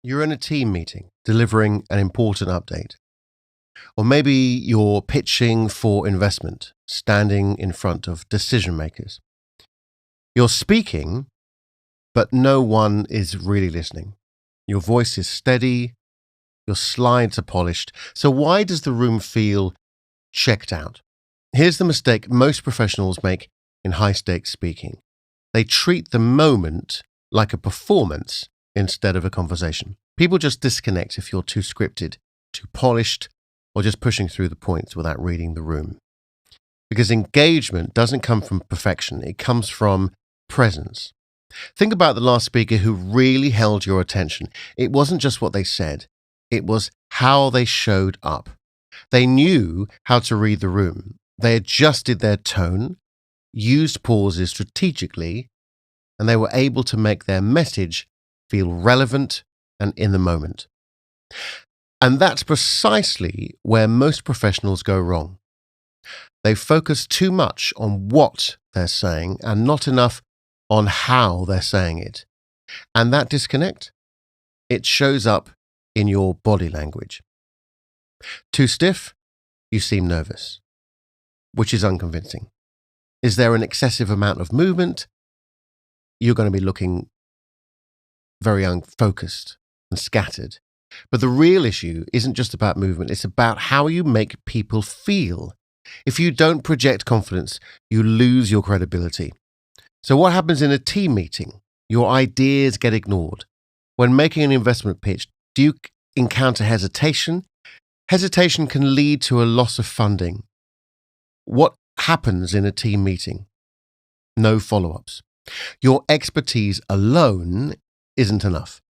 You're in a team meeting delivering an important update. Or maybe you're pitching for investment, standing in front of decision makers. You're speaking, but no one is really listening. Your voice is steady, your slides are polished. So why does the room feel checked out? Here's the mistake most professionals make in high-stakes speaking. They treat the moment like a performance instead of a conversation. People just disconnect if you're too scripted, too polished, or just pushing through the points without reading the room. Because engagement doesn't come from perfection, it comes from presence. Think about the last speaker who really held your attention. It wasn't just what they said, it was how they showed up. They knew how to read the room. They adjusted their tone, used pauses strategically, and they were able to make their message feel relevant and in the moment. And that's precisely where most professionals go wrong. They focus too much on what they're saying and not enough on how they're saying it. And that disconnect, it shows up in your body language. Too stiff, you seem nervous, which is unconvincing. Is there an excessive amount of movement? You're going to be looking very unfocused and scattered. But the real issue isn't just about movement, it's about how you make people feel. If you don't project confidence, you lose your credibility. So what happens in a team meeting? Your ideas get ignored. When making an investment pitch, do you encounter hesitation? Hesitation can lead to a loss of funding. What happens in a team meeting? No follow-ups. Your expertise alone isn't enough.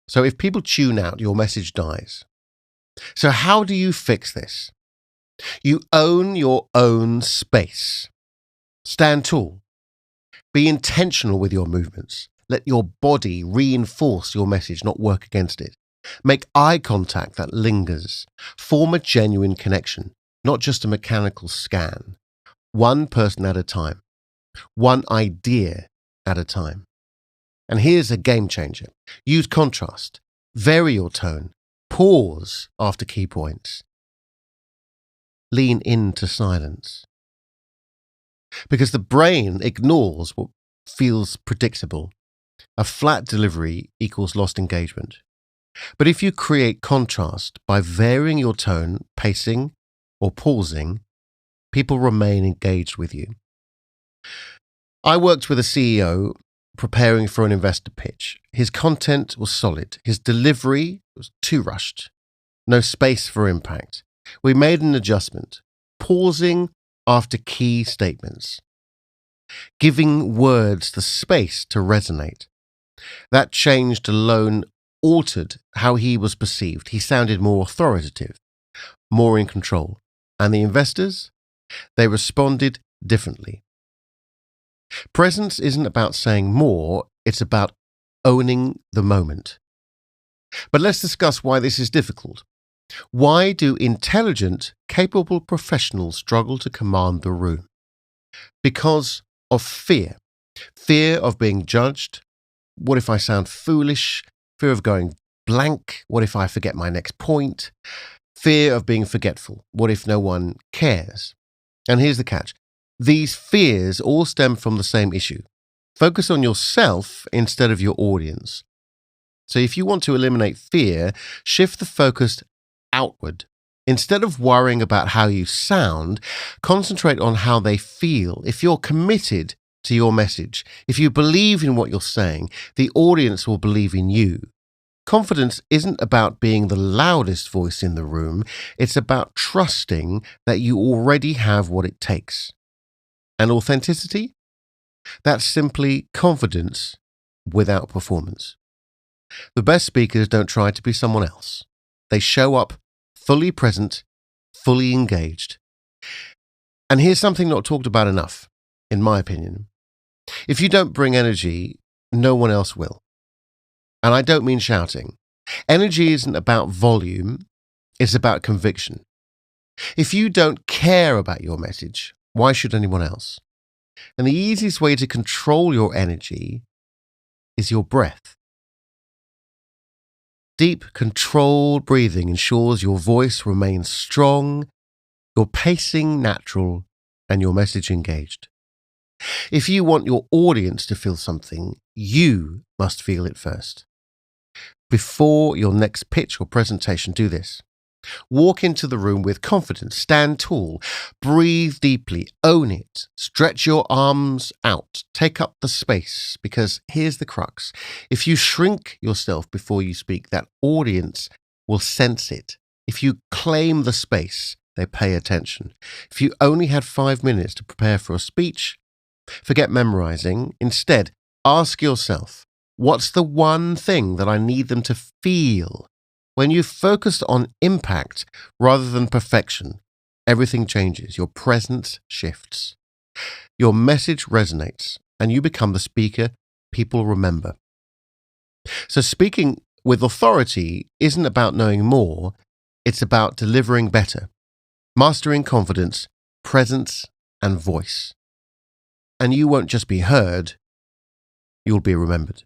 So if people tune out, your message dies. So how do you fix this? You own your own space. Stand tall. Be intentional with your movements. Let your body reinforce your message, not work against it. Make eye contact that lingers. Form a genuine connection, not just a mechanical scan. One person at a time. One idea at a time. And here's a game changer. Use contrast. Vary your tone. Pause after key points. Lean into silence. Because the brain ignores what feels predictable. A flat delivery equals lost engagement. But if you create contrast by varying your tone, pacing, or pausing, people remain engaged with you. I worked with a CEO preparing for an investor pitch. His content was solid. His delivery was too rushed. No space for impact. We made an adjustment, pausing after key statements, giving words the space to resonate. That change alone altered how he was perceived. He sounded more authoritative, more in control. And the investors, they responded differently. Presence isn't about saying more, it's about owning the moment. But let's discuss why this is difficult. Why do intelligent, capable professionals struggle to command the room? Because of fear. Fear of being judged. What if I sound foolish? Fear of going blank. What if I forget my next point? Fear of being forgetful. What if no one cares? And here's the catch. These fears all stem from the same issue. Focus on yourself instead of your audience. So if you want to eliminate fear, shift the focus outward. Instead of worrying about how you sound, concentrate on how they feel. If you're committed to your message, if you believe in what you're saying, the audience will believe in you. Confidence isn't about being the loudest voice in the room. It's about trusting that you already have what it takes. And authenticity? That's simply confidence without performance. The best speakers don't try to be someone else. They show up fully present, fully engaged. And here's something not talked about enough, in my opinion. If you don't bring energy, no one else will. And I don't mean shouting. Energy isn't about volume, it's about conviction. If you don't care about your message, why should anyone else? And the easiest way to control your energy is your breath. Deep, controlled breathing ensures your voice remains strong, your pacing natural, and your message engaged. If you want your audience to feel something, you must feel it first. Before your next pitch or presentation, do this. Walk into the room with confidence, stand tall, breathe deeply, own it, stretch your arms out, take up the space, because here's the crux. If you shrink yourself before you speak, that audience will sense it. If you claim the space, they pay attention. If you only had 5 minutes to prepare for a speech, forget memorizing. Instead, ask yourself, what's the one thing that I need them to feel? When you focus on impact rather than perfection, everything changes. Your presence shifts. Your message resonates, and you become the speaker people remember. So speaking with authority isn't about knowing more, it's about delivering better, mastering confidence, presence, and voice. And you won't just be heard, you'll be remembered.